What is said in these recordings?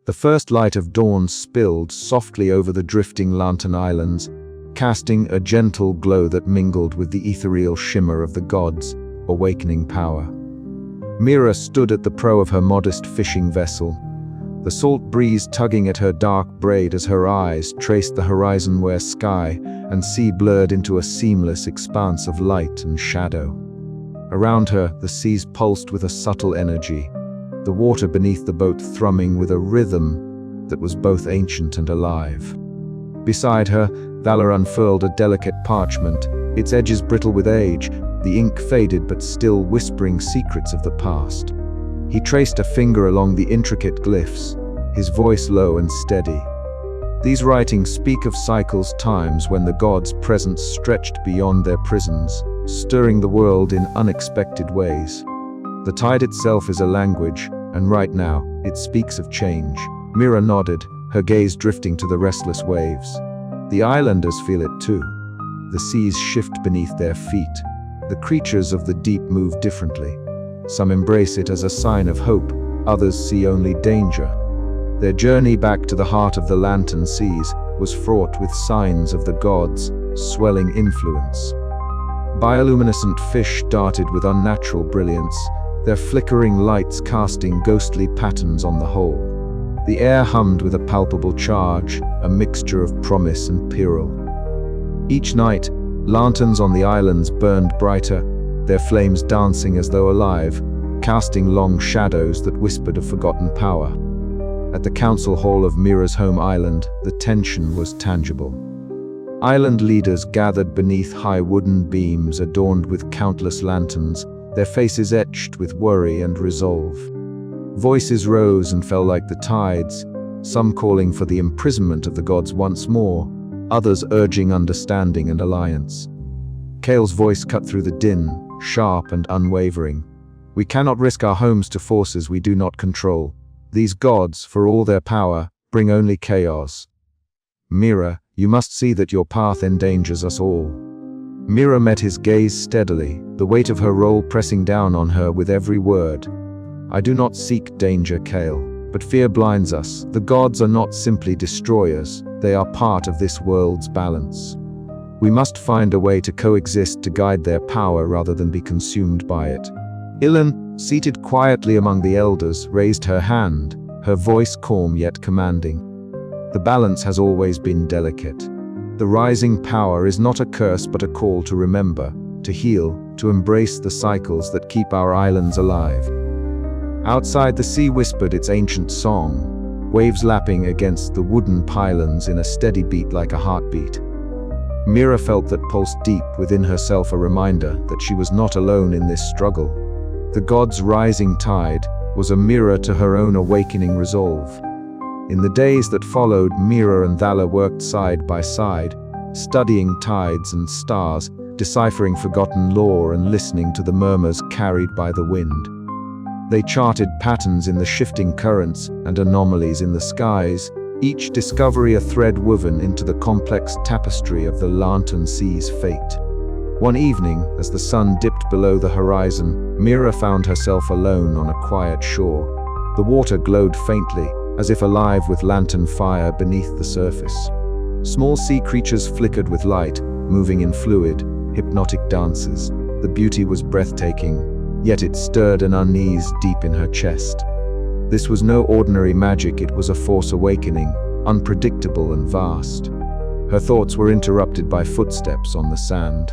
The first light of dawn spilled softly over the drifting lantern islands, casting a gentle glow that mingled with the ethereal shimmer of the gods' awakening power. Mira stood at the prow of her modest fishing vessel, the salt breeze tugging at her dark braid as her eyes traced the horizon where sky and sea blurred into a seamless expanse of light and shadow. Around her, the seas pulsed with a subtle energy, the water beneath the boat thrumming with a rhythm that was both ancient and alive. Beside her, Valor unfurled a delicate parchment, its edges brittle with age, the ink faded but still whispering secrets of the past. He traced a finger along the intricate glyphs, his voice low and steady. These writings speak of cycles, times when the gods' presence stretched beyond their prisons, stirring the world in unexpected ways. The tide itself is a language, and right now, it speaks of change. Mira nodded, her gaze drifting to the restless waves. The islanders feel it too. The seas shift beneath their feet. The creatures of the deep move differently. Some embrace it as a sign of hope, others see only danger. Their journey back to the heart of the lantern seas was fraught with signs of the gods' swelling influence. Bioluminescent fish darted with unnatural brilliance, their flickering lights casting ghostly patterns on the whole. The air hummed with a palpable charge, a mixture of promise and peril. Each night, lanterns on the islands burned brighter, their flames dancing as though alive, casting long shadows that whispered of forgotten power. At the council hall of Mira's home island, the tension was tangible. Island leaders gathered beneath high wooden beams adorned with countless lanterns, their faces etched with worry and resolve. Voices rose and fell like the tides, some calling for the imprisonment of the gods once more, others urging understanding and alliance. Kale's voice cut through the din, sharp and unwavering. We cannot risk our homes to forces we do not control. These gods, for all their power, bring only chaos. Mira, you must see that your path endangers us all. Mira met his gaze steadily, the weight of her role pressing down on her with every word. I do not seek danger, Kale, but fear blinds us. The gods are not simply destroyers, they are part of this world's balance. We must find a way to coexist to guide their power rather than be consumed by it. Ilan, seated quietly among the elders, raised her hand, her voice calm yet commanding. The balance has always been delicate. The rising power is not a curse but a call to remember, to heal, to embrace the cycles that keep our islands alive. Outside, the sea whispered its ancient song, waves lapping against the wooden pylons in a steady beat like a heartbeat. Mira felt that pulsed deep within herself, a reminder that she was not alone in this struggle. The gods' rising tide was a mirror to her own awakening resolve. In the days that followed, Mira and Thala worked side by side, studying tides and stars, deciphering forgotten lore and listening to the murmurs carried by the wind. They charted patterns in the shifting currents and anomalies in the skies, each discovery a thread woven into the complex tapestry of the lantern sea's fate. One evening, as the sun dipped below the horizon, Mira found herself alone on a quiet shore. The water glowed faintly, as if alive with lantern fire beneath the surface. Small sea creatures flickered with light, moving in fluid, hypnotic dances. The beauty was breathtaking, yet it stirred an unease deep in her chest. This was no ordinary magic, it was a force awakening, unpredictable and vast. Her thoughts were interrupted by footsteps on the sand.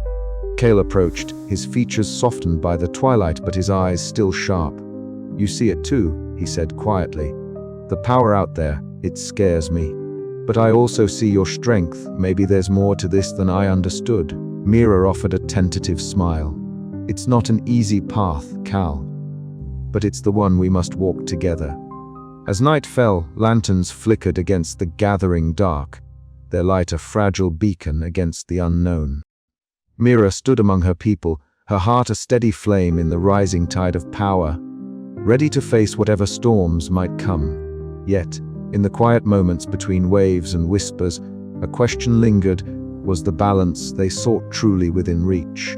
Kale approached, his features softened by the twilight but his eyes still sharp. You see it too, he said quietly. The power out there, it scares me. But I also see your strength, maybe there's more to this than I understood. Mira offered a tentative smile. It's not an easy path, Cal, but it's the one we must walk together. As night fell, lanterns flickered against the gathering dark, their light a fragile beacon against the unknown. Mira stood among her people, her heart a steady flame in the rising tide of power, ready to face whatever storms might come. Yet, in the quiet moments between waves and whispers, a question lingered: was the balance they sought truly within reach?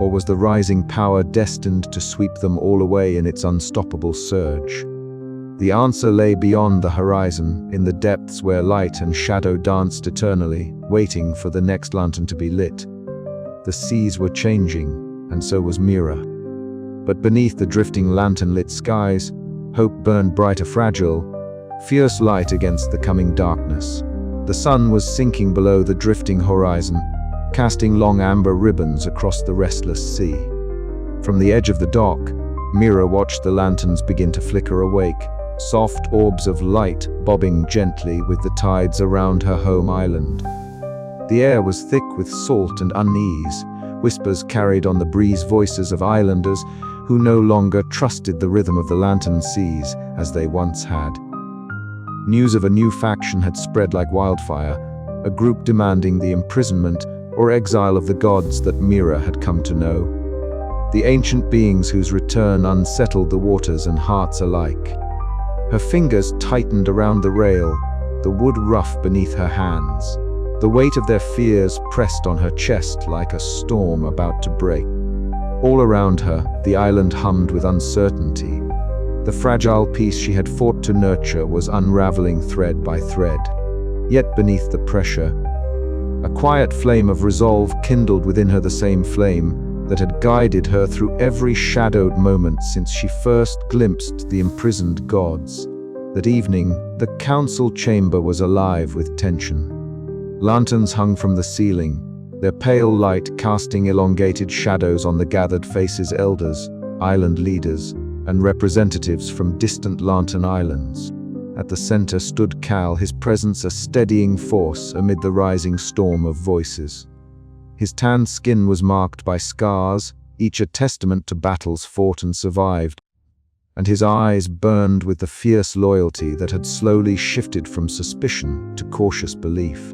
Or was the rising power destined to sweep them all away in its unstoppable surge? The answer lay beyond the horizon, in the depths where light and shadow danced eternally, waiting for the next lantern to be lit. The seas were changing, and so was Mira. But beneath the drifting lantern-lit skies, hope burned brighter, fragile, fierce light against the coming darkness. The sun was sinking below the drifting horizon, casting long amber ribbons across the restless sea. From the edge of the dock, Mira watched the lanterns begin to flicker awake, soft orbs of light bobbing gently with the tides around her home island. The air was thick with salt and unease, whispers carried on the breeze, voices of islanders who no longer trusted the rhythm of the lantern seas as they once had. News of a new faction had spread like wildfire, a group demanding the imprisonment or exile of the gods that Mira had come to know. The ancient beings whose return unsettled the waters and hearts alike. Her fingers tightened around the rail, the wood rough beneath her hands. The weight of their fears pressed on her chest like a storm about to break. All around her, the island hummed with uncertainty. The fragile peace she had fought to nurture was unraveling thread by thread. Yet beneath the pressure, a quiet flame of resolve kindled within her, the same flame that had guided her through every shadowed moment since she first glimpsed the imprisoned gods. That evening, the council chamber was alive with tension. Lanterns hung from the ceiling, their pale light casting elongated shadows on the gathered faces, elders, island leaders, and representatives from distant lantern islands. At the center stood Cal, his presence a steadying force amid the rising storm of voices. His tanned skin was marked by scars, each a testament to battles fought and survived, and his eyes burned with the fierce loyalty that had slowly shifted from suspicion to cautious belief.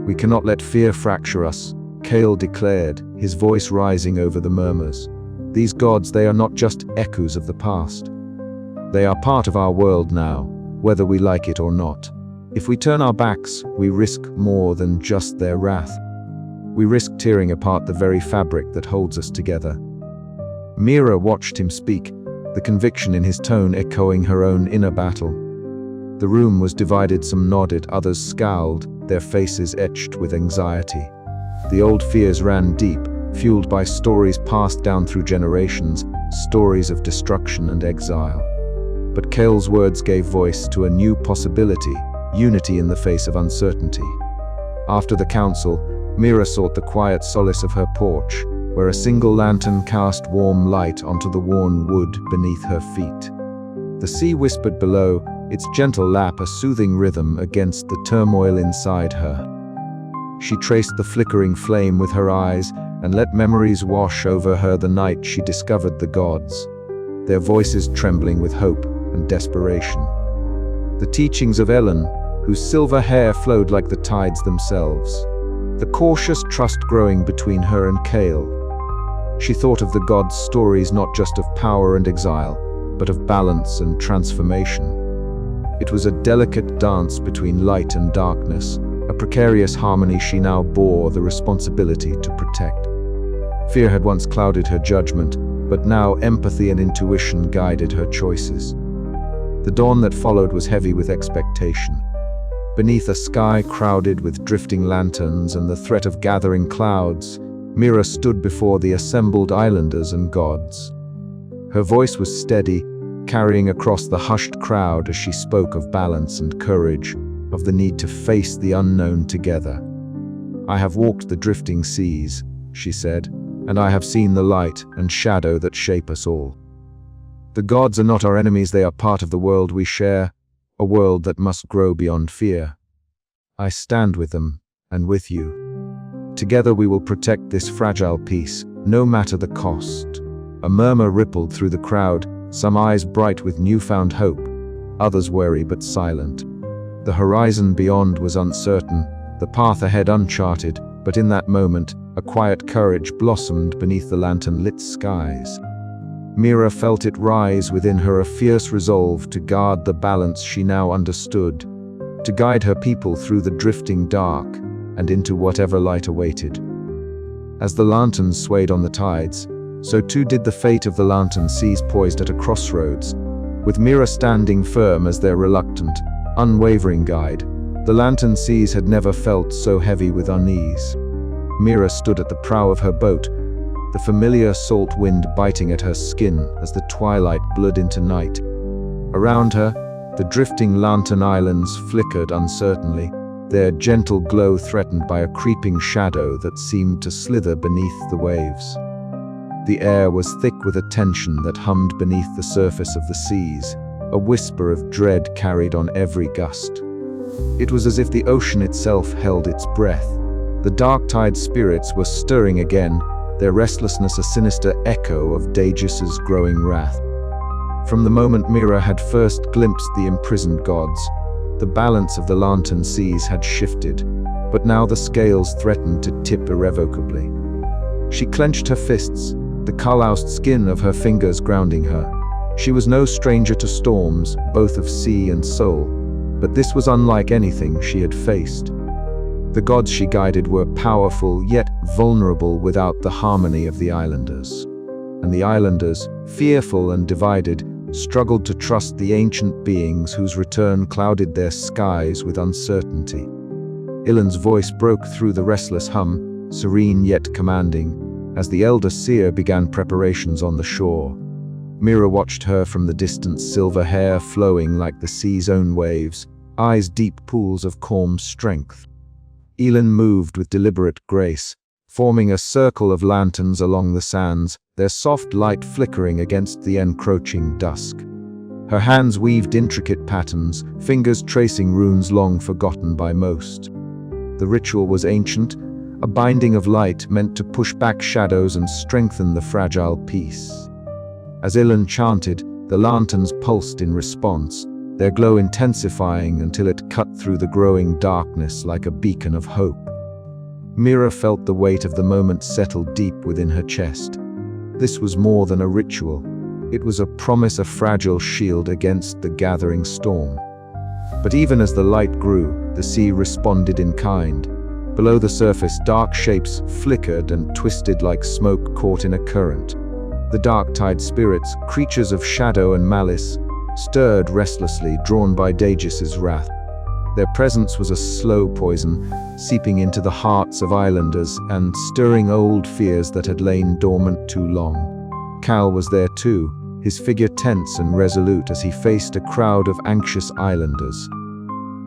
"We cannot let fear fracture us," Cale declared, his voice rising over the murmurs. "These gods, they are not just echoes of the past. They are part of our world now, whether we like it or not. If we turn our backs, we risk more than just their wrath. We risk tearing apart the very fabric that holds us together." Mira watched him speak, the conviction in his tone echoing her own inner battle. The room was divided, some nodded, others scowled, their faces etched with anxiety. The old fears ran deep, fueled by stories passed down through generations, stories of destruction and exile. But Cale's words gave voice to a new possibility, unity in the face of uncertainty. After the council, Mira sought the quiet solace of her porch, where a single lantern cast warm light onto the worn wood beneath her feet. The sea whispered below, its gentle lap a soothing rhythm against the turmoil inside her. She traced the flickering flame with her eyes and let memories wash over her the night she discovered the gods, their voices trembling with hope and desperation. The teachings of Ellen, whose silver hair flowed like the tides themselves. The cautious trust growing between her and Cale. She thought of the gods' stories not just of power and exile, but of balance and transformation. It was a delicate dance between light and darkness, a precarious harmony she now bore the responsibility to protect. Fear had once clouded her judgment, but now empathy and intuition guided her choices. The dawn that followed was heavy with expectation. Beneath a sky crowded with drifting lanterns and the threat of gathering clouds, Mira stood before the assembled islanders and gods. Her voice was steady, carrying across the hushed crowd as she spoke of balance and courage, of the need to face the unknown together. "I have walked the drifting seas," she said, "and I have seen the light and shadow that shape us all. The gods are not our enemies, they are part of the world we share, a world that must grow beyond fear. I stand with them, and with you. Together we will protect this fragile peace, no matter the cost." A murmur rippled through the crowd, some eyes bright with newfound hope, others wary but silent. The horizon beyond was uncertain, the path ahead uncharted, but in that moment, a quiet courage blossomed beneath the lantern-lit skies. Mira felt it rise within her, a fierce resolve to guard the balance she now understood, to guide her people through the drifting dark and into whatever light awaited. As the lanterns swayed on the tides, so too did the fate of the lantern seas poised at a crossroads. With Mira standing firm as their reluctant, unwavering guide, the lantern seas had never felt so heavy with unease. Mira stood at the prow of her boat, the familiar salt wind biting at her skin as the twilight blurred into night. Around her, the drifting lantern islands flickered uncertainly, their gentle glow threatened by a creeping shadow that seemed to slither beneath the waves. The air was thick with a tension that hummed beneath the surface of the seas, a whisper of dread carried on every gust. It was as if the ocean itself held its breath. The dark tide spirits were stirring again, their restlessness a sinister echo of Dagis's growing wrath. From the moment Mira had first glimpsed the imprisoned gods, the balance of the lantern seas had shifted, but now the scales threatened to tip irrevocably. She clenched her fists, the calloused skin of her fingers grounding her. She was no stranger to storms, both of sea and soul, but this was unlike anything she had faced. The gods she guided were powerful, yet vulnerable without the harmony of the islanders. And the islanders, fearful and divided, struggled to trust the ancient beings whose return clouded their skies with uncertainty. Ilan's voice broke through the restless hum, serene yet commanding, as the elder seer began preparations on the shore. Mira watched her from the distance, silver hair flowing like the sea's own waves, eyes deep pools of calm strength. Ilan moved with deliberate grace, forming a circle of lanterns along the sands, their soft light flickering against the encroaching dusk. Her hands weaved intricate patterns, fingers tracing runes long forgotten by most. The ritual was ancient, a binding of light meant to push back shadows and strengthen the fragile peace. As Ilan chanted, the lanterns pulsed in response, their glow intensifying until it cut through the growing darkness like a beacon of hope. Mira felt the weight of the moment settle deep within her chest. This was more than a ritual. It was a promise, a fragile shield against the gathering storm. But even as the light grew, the sea responded in kind. Below the surface, dark shapes flickered and twisted like smoke caught in a current. The dark tide spirits, creatures of shadow and malice, stirred restlessly, drawn by Dagis's wrath. Their presence was a slow poison, seeping into the hearts of islanders and stirring old fears that had lain dormant too long. Cal was there too, his figure tense and resolute as he faced a crowd of anxious islanders.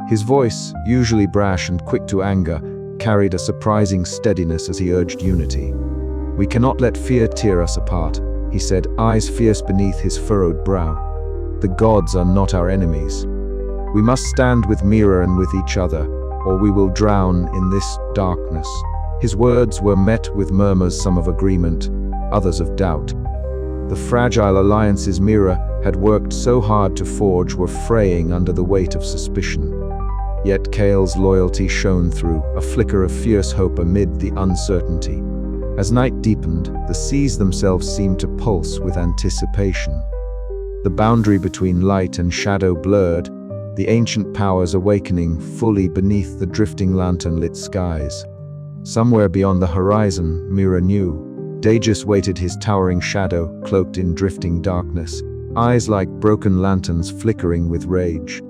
His voice, usually brash and quick to anger, carried a surprising steadiness as he urged unity. "We cannot let fear tear us apart," he said, eyes fierce beneath his furrowed brow. "The gods are not our enemies. We must stand with Mira and with each other, or we will drown in this darkness." His words were met with murmurs, some of agreement, others of doubt. The fragile alliances Mira had worked so hard to forge were fraying under the weight of suspicion. Yet Kale's loyalty shone through, a flicker of fierce hope amid the uncertainty. As night deepened, the seas themselves seemed to pulse with anticipation. The boundary between light and shadow blurred, the ancient powers awakening fully beneath the drifting lantern-lit skies. Somewhere beyond the horizon, Mira knew, Dagis waited, his towering shadow cloaked in drifting darkness, eyes like broken lanterns flickering with rage.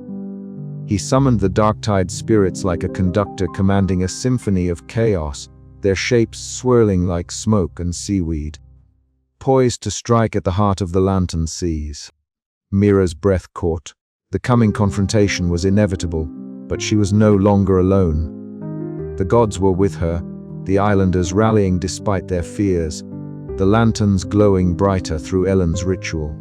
He summoned the dark tide spirits like a conductor commanding a symphony of chaos, their shapes swirling like smoke and seaweed, poised to strike at the heart of the lantern seas. Mira's breath caught. The coming confrontation was inevitable, but she was no longer alone. The gods were with her, the islanders rallying despite their fears, the lanterns glowing brighter through Ellen's ritual.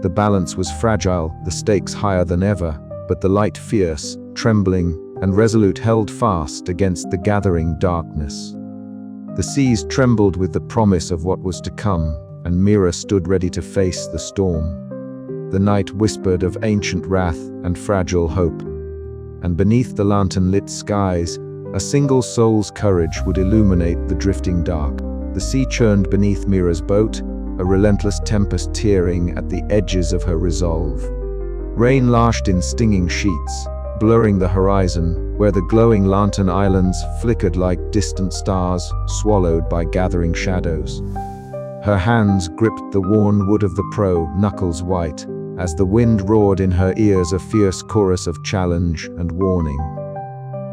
The balance was fragile, the stakes higher than ever, but the light fierce, trembling, and resolute held fast against the gathering darkness. The seas trembled with the promise of what was to come, and Mira stood ready to face the storm. The night whispered of ancient wrath and fragile hope, and beneath the lantern-lit skies, a single soul's courage would illuminate the drifting dark. The sea churned beneath Mira's boat, a relentless tempest tearing at the edges of her resolve. Rain lashed in stinging sheets, blurring the horizon, where the glowing lantern islands flickered like distant stars swallowed by gathering shadows. Her hands gripped the worn wood of the prow, knuckles white, as the wind roared in her ears a fierce chorus of challenge and warning.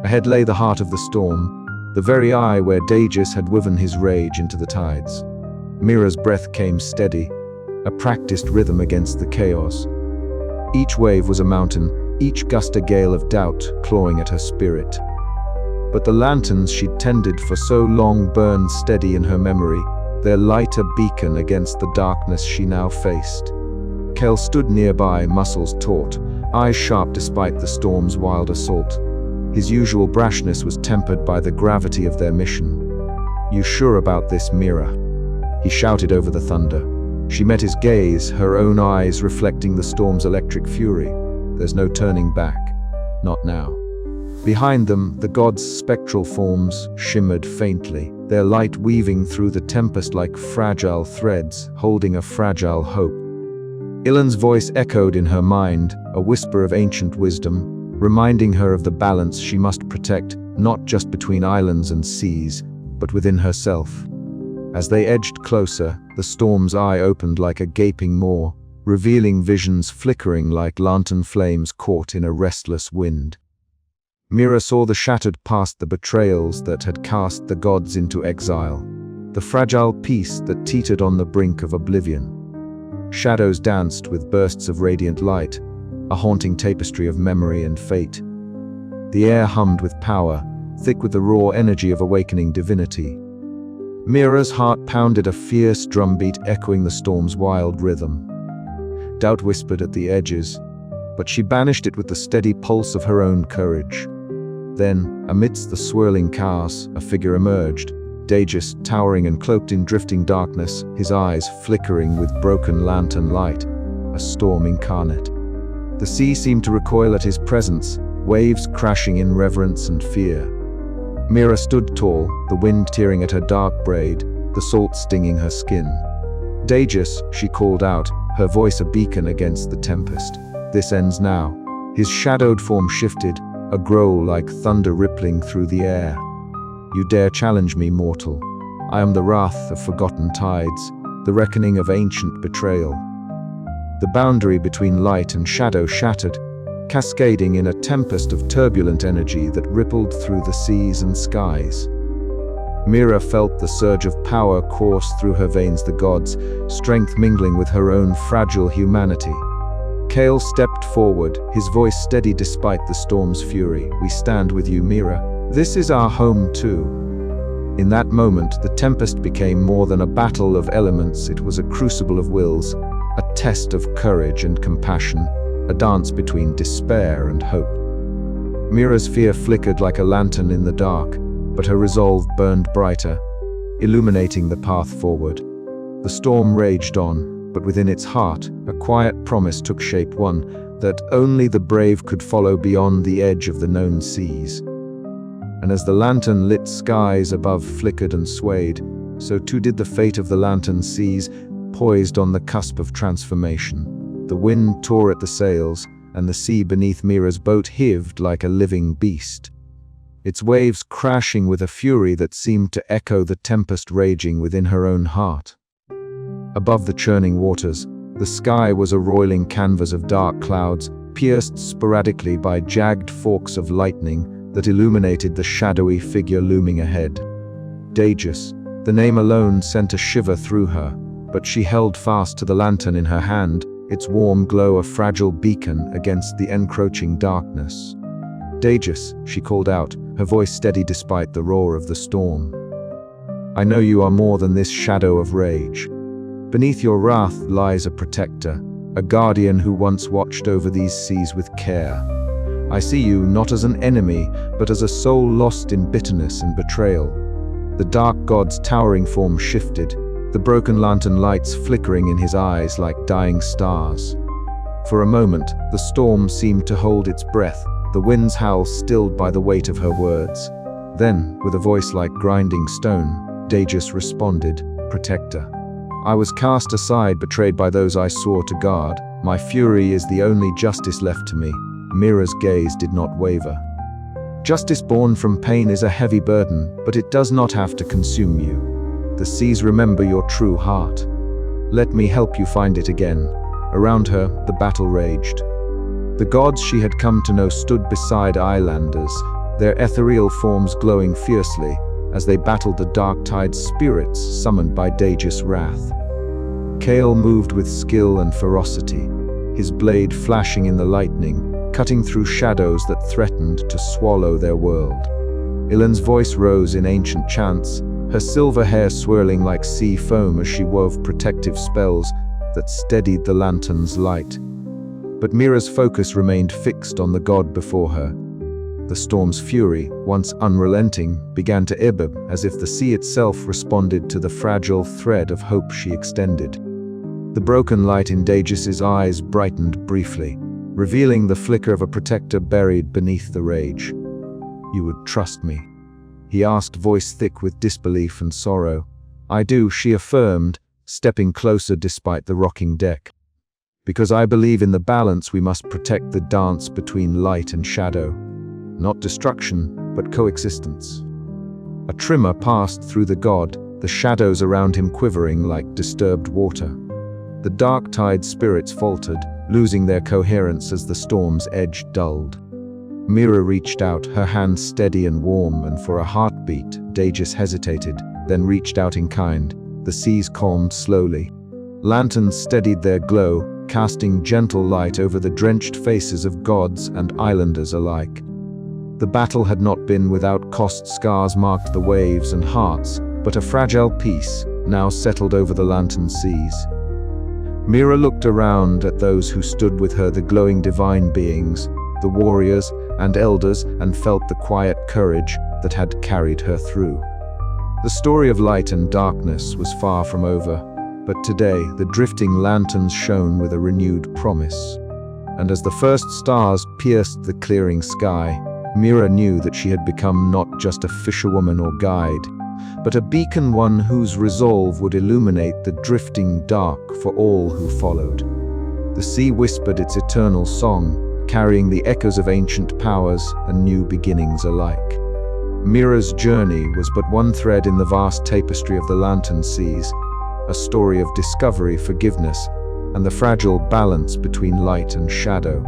Ahead lay the heart of the storm, the very eye where Daegis had woven his rage into the tides. Mira's breath came steady, a practiced rhythm against the chaos. Each wave was a mountain, each gust a gale of doubt clawing at her spirit. But the lanterns she'd tended for so long burned steady in her memory, their light a beacon against the darkness she now faced. Kel stood nearby, muscles taut, eyes sharp despite the storm's wild assault. His usual brashness was tempered by the gravity of their mission. "You sure about this, Mira?" he shouted over the thunder. She met his gaze, her own eyes reflecting the storm's electric fury. There's no turning back. Not now. Behind them, the gods' spectral forms shimmered faintly, their light weaving through the tempest like fragile threads, holding a fragile hope. Ilan's voice echoed in her mind, a whisper of ancient wisdom, reminding her of the balance she must protect, not just between islands and seas, but within herself. As they edged closer, the storm's eye opened like a gaping maw, revealing visions flickering like lantern flames caught in a restless wind. Mira saw the shattered past, the betrayals that had cast the gods into exile, the fragile peace that teetered on the brink of oblivion. Shadows danced with bursts of radiant light, a haunting tapestry of memory and fate. The air hummed with power, thick with the raw energy of awakening divinity. Mira's heart pounded a fierce drumbeat echoing the storm's wild rhythm. Doubt whispered at the edges, but she banished it with the steady pulse of her own courage. Then, amidst the swirling chaos, a figure emerged, Daegis, towering and cloaked in drifting darkness, his eyes flickering with broken lantern light, a storm incarnate. The sea seemed to recoil at his presence, waves crashing in reverence and fear. Mira stood tall, the wind tearing at her dark braid, the salt stinging her skin. "Daegis," she called out, her voice a beacon against the tempest. "This ends now." His shadowed form shifted, a growl like thunder rippling through the air. "You dare challenge me, mortal? I am the wrath of forgotten tides, the reckoning of ancient betrayal." The boundary between light and shadow shattered, cascading in a tempest of turbulent energy that rippled through the seas and skies. Mira felt the surge of power course through her veins, the gods' strength mingling with her own fragile humanity. Kale stepped forward, his voice steady despite the storm's fury. "We stand with you, Mira. This is our home too." In that moment, the tempest became more than a battle of elements. It was a crucible of wills, a test of courage and compassion, a dance between despair and hope. Mira's fear flickered like a lantern in the dark, but her resolve burned brighter, illuminating the path forward. The storm raged on, but within its heart, a quiet promise took shape, one that only the brave could follow beyond the edge of the known seas. And as the lantern-lit skies above flickered and swayed, so too did the fate of the lantern seas, poised on the cusp of transformation. The wind tore at the sails, and the sea beneath Mira's boat heaved like a living beast, its waves crashing with a fury that seemed to echo the tempest raging within her own heart. Above the churning waters, the sky was a roiling canvas of dark clouds, pierced sporadically by jagged forks of lightning that illuminated the shadowy figure looming ahead. Daegis, the name alone sent a shiver through her, but she held fast to the lantern in her hand, its warm glow a fragile beacon against the encroaching darkness. "Daegis," she called out, her voice steady despite the roar of the storm. "I know you are more than this shadow of rage. Beneath your wrath lies a protector, a guardian who once watched over these seas with care. I see you not as an enemy, but as a soul lost in bitterness and betrayal." The dark god's towering form shifted, the broken lantern lights flickering in his eyes like dying stars. For a moment, the storm seemed to hold its breath, the wind's howl stilled by the weight of her words. Then, with a voice like grinding stone, Daegis responded, "Protector. I was cast aside, betrayed by those I swore to guard. My fury is the only justice left to me." Mira's gaze did not waver. "Justice born from pain is a heavy burden, but it does not have to consume you. The seas remember your true heart. Let me help you find it again." Around her, the battle raged. The gods she had come to know stood beside islanders, their ethereal forms glowing fiercely as they battled the dark-tide spirits summoned by Daegis' wrath. Kale moved with skill and ferocity, his blade flashing in the lightning, cutting through shadows that threatened to swallow their world. Ilan's voice rose in ancient chants, her silver hair swirling like sea foam as she wove protective spells that steadied the lantern's light. But Mira's focus remained fixed on the god before her. The storm's fury, once unrelenting, began to ebb as if the sea itself responded to the fragile thread of hope she extended. The broken light in Daegis' eyes brightened briefly, revealing the flicker of a protector buried beneath the rage. "You would trust me?" he asked, voice thick with disbelief and sorrow. "I do," she affirmed, stepping closer despite the rocking deck. "Because I believe in the balance we must protect the dance between light and shadow. Not destruction, but coexistence." A tremor passed through the god, the shadows around him quivering like disturbed water. The dark-tide spirits faltered, losing their coherence as the storm's edge dulled. Mira reached out, her hand steady and warm, and for a heartbeat, Daegis hesitated, then reached out in kind. The seas calmed slowly. Lanterns steadied their glow, casting gentle light over the drenched faces of gods and islanders alike. The battle had not been without cost. Scars marked the waves and hearts, but a fragile peace now settled over the lantern seas. Mira looked around at those who stood with her, the glowing divine beings, the warriors and elders, and felt the quiet courage that had carried her through. The story of light and darkness was far from over, but today the drifting lanterns shone with a renewed promise. And as the first stars pierced the clearing sky, Mira knew that she had become not just a fisherwoman or guide, but a beacon, one whose resolve would illuminate the drifting dark for all who followed. The sea whispered its eternal song, carrying the echoes of ancient powers and new beginnings alike. Mira's journey was but one thread in the vast tapestry of the lantern seas, a story of discovery, forgiveness, and the fragile balance between light and shadow.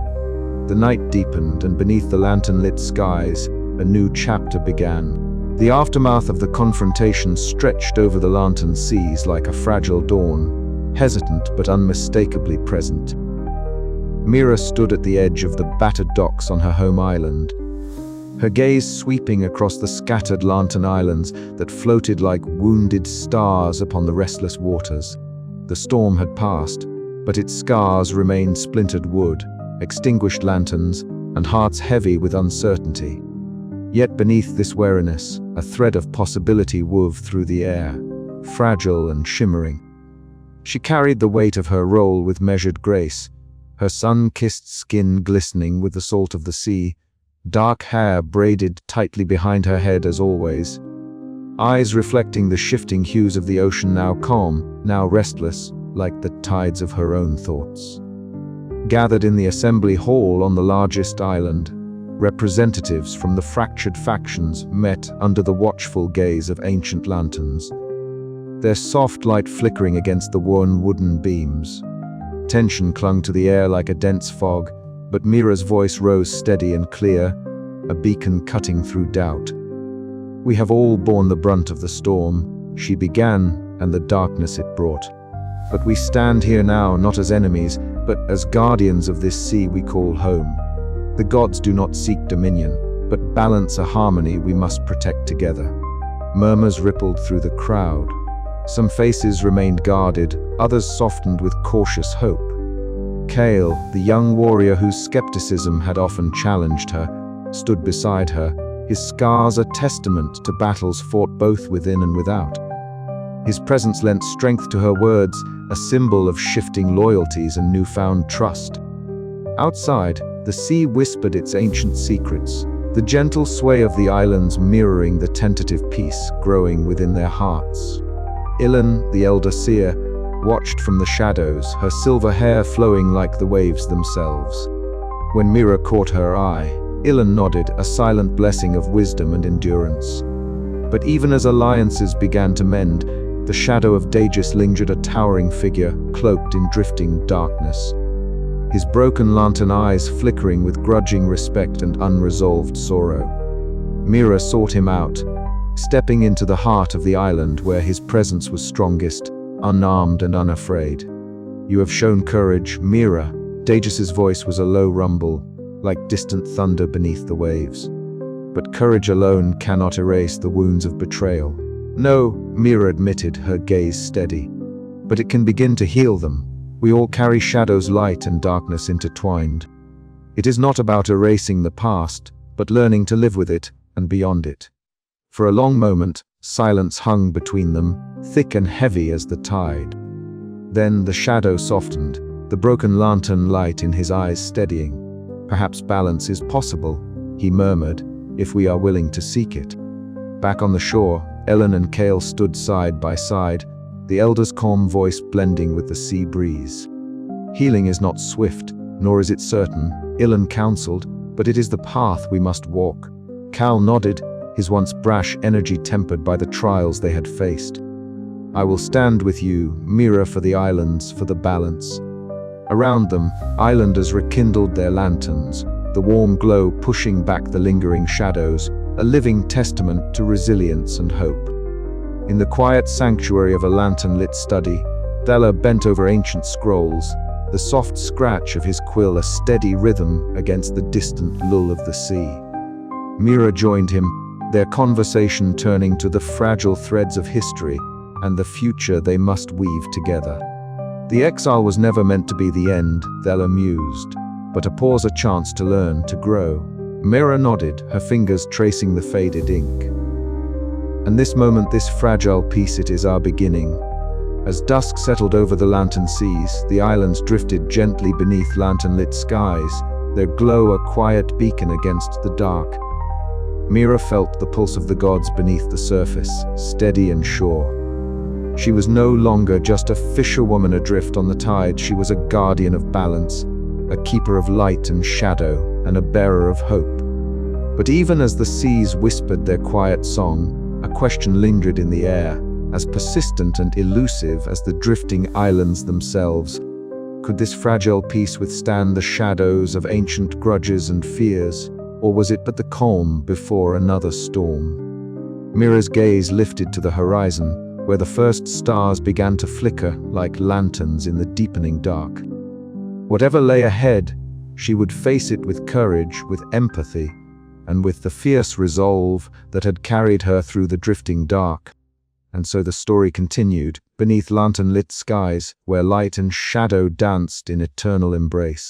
The night deepened, and beneath the lantern-lit skies, a new chapter began. The aftermath of the confrontation stretched over the lantern seas like a fragile dawn, hesitant but unmistakably present. Mira stood at the edge of the battered docks on her home island, her gaze sweeping across the scattered lantern islands that floated like wounded stars upon the restless waters. The storm had passed, but its scars remained: splintered wood, extinguished lanterns, and hearts heavy with uncertainty. Yet beneath this weariness, a thread of possibility wove through the air, fragile and shimmering. She carried the weight of her role with measured grace, her sun-kissed skin glistening with the salt of the sea, dark hair braided tightly behind her head as always, eyes reflecting the shifting hues of the ocean, now calm, now restless, like the tides of her own thoughts. Gathered in the assembly hall on the largest island, representatives from the fractured factions met under the watchful gaze of ancient lanterns, their soft light flickering against the worn wooden beams. Tension clung to the air like a dense fog, but Mira's voice rose steady and clear, a beacon cutting through doubt. "We have all borne the brunt of the storm," she began, "and the darkness it brought. But we stand here now not as enemies, but as guardians of this sea we call home. The gods do not seek dominion, but balance, a harmony we must protect together." Murmurs rippled through the crowd. Some faces remained guarded, others softened with cautious hope. Kale, the young warrior whose skepticism had often challenged her, stood beside her, his scars a testament to battles fought both within and without. His presence lent strength to her words, a symbol of shifting loyalties and newfound trust. Outside, the sea whispered its ancient secrets, the gentle sway of the islands mirroring the tentative peace growing within their hearts. Ilan, the elder seer, watched from the shadows, her silver hair flowing like the waves themselves. When Mira caught her eye, Ilan nodded, a silent blessing of wisdom and endurance. But even as alliances began to mend, the shadow of Dagis lingered, a towering figure, cloaked in drifting darkness. His broken lantern eyes flickering with grudging respect and unresolved sorrow. Mira sought him out, stepping into the heart of the island where his presence was strongest, unarmed and unafraid. "You have shown courage, Mira." Dagis's voice was a low rumble, like distant thunder beneath the waves. "But courage alone cannot erase the wounds of betrayal." "No," Mira admitted, her gaze steady. "But it can begin to heal them. We all carry shadows, light and darkness intertwined. It is not about erasing the past, but learning to live with it and beyond it." For a long moment, silence hung between them, thick and heavy as the tide. Then the shadow softened, the broken lantern light in his eyes steadying. "Perhaps balance is possible," he murmured, "if we are willing to seek it." Back on the shore, Ellen and Cale stood side by side, the elder's calm voice blending with the sea breeze. "Healing is not swift, nor is it certain," Ellen counseled, "but it is the path we must walk." Cal nodded, his once brash energy tempered by the trials they had faced. "I will stand with you, Mira, for the islands, for the balance." Around them, islanders rekindled their lanterns, the warm glow pushing back the lingering shadows, a living testament to resilience and hope. In the quiet sanctuary of a lantern-lit study, Thela bent over ancient scrolls, the soft scratch of his quill a steady rhythm against the distant lull of the sea. Mira joined him, their conversation turning to the fragile threads of history and the future they must weave together. The exile was never meant to be the end, Thela mused, but a pause, a chance to learn, to grow. Mira nodded, her fingers tracing the faded ink. "And this moment, this fragile piece, it is our beginning." As dusk settled over the lantern seas, the islands drifted gently beneath lantern-lit skies, their glow a quiet beacon against the dark. Mira felt the pulse of the gods beneath the surface, steady and sure. She was no longer just a fisherwoman adrift on the tide, she was a guardian of balance, a keeper of light and shadow, and a bearer of hope. But even as the seas whispered their quiet song, a question lingered in the air, as persistent and elusive as the drifting islands themselves. Could this fragile piece withstand the shadows of ancient grudges and fears, or was it but the calm before another storm? Mira's gaze lifted to the horizon, where the first stars began to flicker like lanterns in the deepening dark. Whatever lay ahead, she would face it with courage, with empathy, and with the fierce resolve that had carried her through the drifting dark. And so the story continued, beneath lantern-lit skies, where light and shadow danced in eternal embrace.